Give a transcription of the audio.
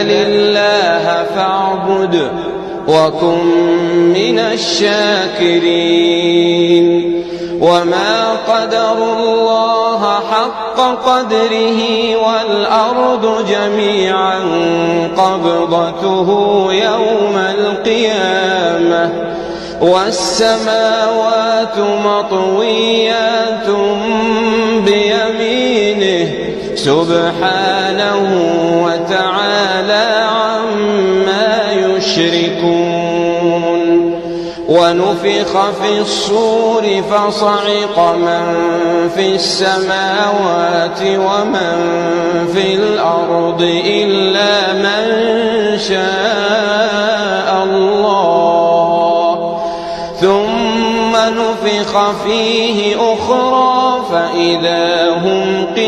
لله فاعبد وكن من الشاكرين وما قدروا الله حق قدره والأرض جميعا قبضته يوم القيامة والسماوات مطويات بيمينه سبحانه وتعالى عما يشركون ونفخ في الصور فصعق من في السماوات ومن في الأرض إلا من شاء الله ثم نفخ فيه أخرى فإذا هم قيام